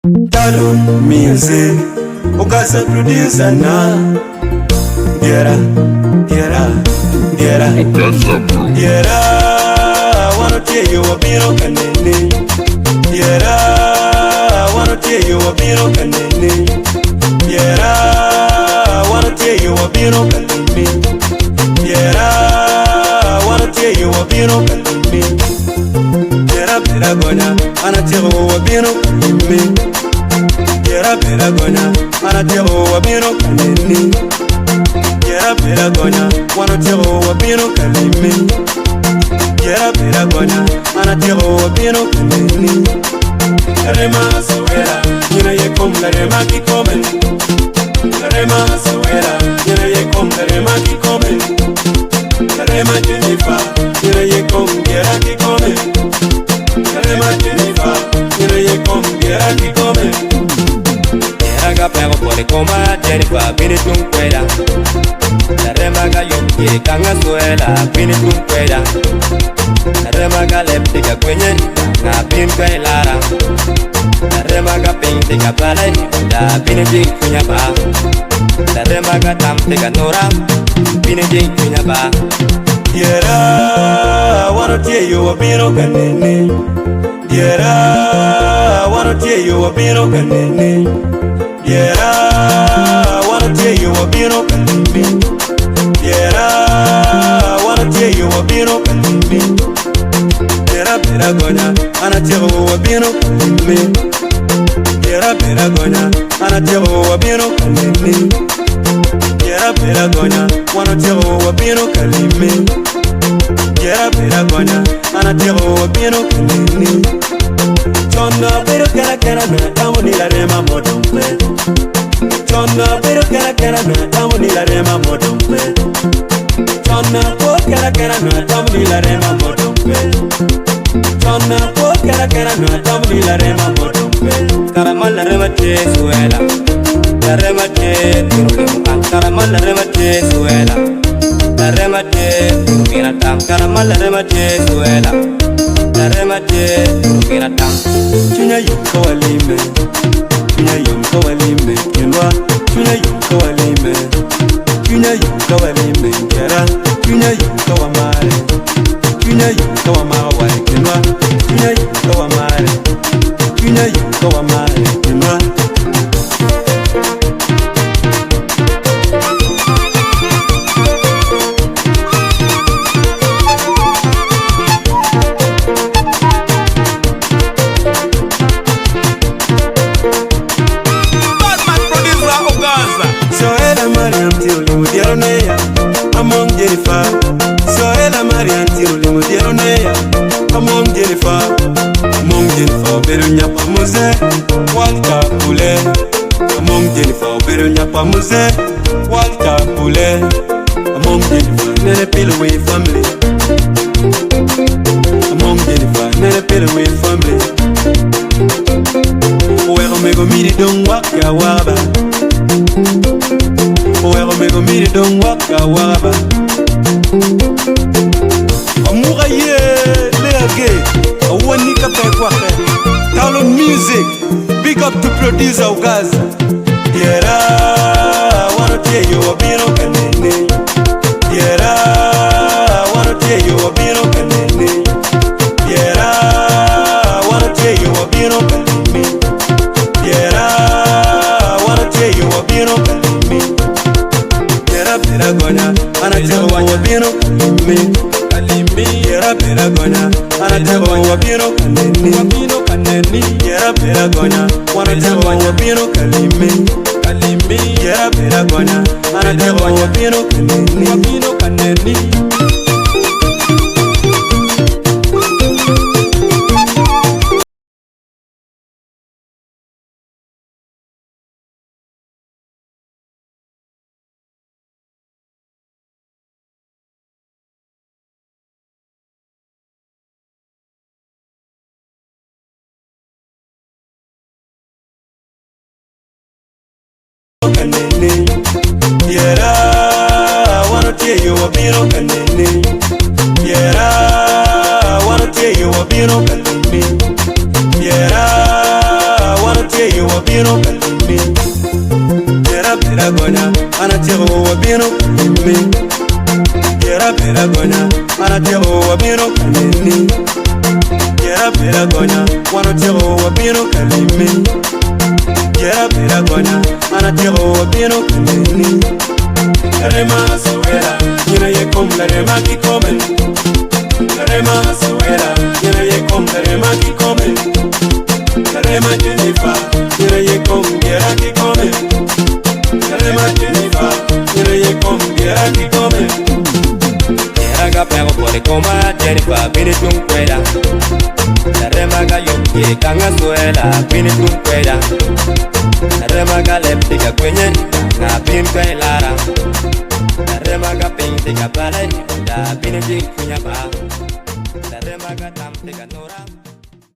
Talon music, Ugaza producer na. Gera, gera, gera, gera. Wanna tell you a bit of candy. Gera, wanna tell you a bit of candy. Gera, wanna tell you a bit of candy. Gera, wanna tell you a bit of candy. Gera, bera gona, wanna tell you a bit of candy. Gera bera gonya, mana tero wabino kalimi. Gera bera gonya, wana tero wabino kalimi. Gera bera gonya, mana tero wabino kalimi. Rema sowera, nyina yekom la rema ki komen. Rema sowera, nyina yekom la rema ki komen. Rema Jennifer, nyina yekom gera ki komen. Rema Jennifer, nyina yekom gera ki komen. Raga pego pole comba Jennifer bini tunkweda. Remaga yuki kanga suela bini tunkweda. Remaga leptika kwenye na bin kwe lara. Remaga pintika pale da bini jikunya ba. Remaga tamtika nora bini jikunya ba. Yera wanna tell you a bino kanene. Yera wanna tell you a bino kanene. Yera, wanna tell you a bit of me. Yera, wanna tell you a bit of me. Yera, bera gonya, wanna tell you a bit of me. Yera, bera gonya, wanna tell you a bit of me. Yera, bera gonya, wanna tell you a bit of me. Yera, bera gonya, wanna tell you a bit of me. Chonna pero cara na tamu ni la rema modompe. Chonna pero cara na tamu ni la rema modompe. Chonna po cara na tamu ni la rema modompe. Chonna po cara na tamu ni la rema modompe. Karamal la rema te suela. La rema te turulima. Karamal la rema te suela. La rema te turulina tam. Karamal la rema te suela. La rema te turulina tam. Chunya yunko walime, chunya yunko walime, kinwa, chunya yunko walime, chunya yunko walime, kera, chunya yunko wamare, chunya yunko wamare, kinwa, chunya yunko wamare, chunya yunko wamare, kinwa. Among Jennifer, Soela Marian Tiruli Mudionea. Among Jennifer, Berunya Pamuze, Walter Pule. Among Jennifer, Berunya Pamuze, Walter Pule. Among Jennifer, Nene Pilloway family. Among Jennifer, Nene Pilloway family. Where Omega Midi don't walk a waba. Where me go miri don't walk a waba. Amura ye leage. A one nika pe kwake. Talon music. Big up to producer Ugaza. Yera wanna tell you a bit of candy. Yera wanna tell you a bit of candy. Yera wanna tell you a bit of candy. Yera wanna tell you a bit of candy. Bera gonya, ana tell you a bit of candy. Yera bera gonya, ana tell you a bit of candy. Yera bera gonya, wanna tell you a bit of candy. Yera bera gonya, ana tell you a bit of candy. Yera wanna tell you a bit of candy. Yera wanna tell you a bit of candy. Yera wanna tell tieyo wabiro kalimi. Yera bera gonya, mana tieyo wabiro kalimi. Yera bera gonya, mana tieyo wabiro kalimi. Yera bera gonya, mana tieyo wabiro kalimi. Yera bera gonya, mana tieyo wabiro kalimi. Karema sowera, yena ye kom karema ki komen. Karema sowera, yena ye kom karema ki komen. Karema Jennifer, yena ye kom yera ki komen. Karema Jennifer, yena ye kom yera ki komen. Yera ga pego por coma Jennifer, vini tum kweda. Karema ga yoke kanga suela, vini tum kweda. Karema ga leptika kwenye na pimpe lara. Karema ga pintika pale, da piniti kunya ba. Karema ga tam tika nora.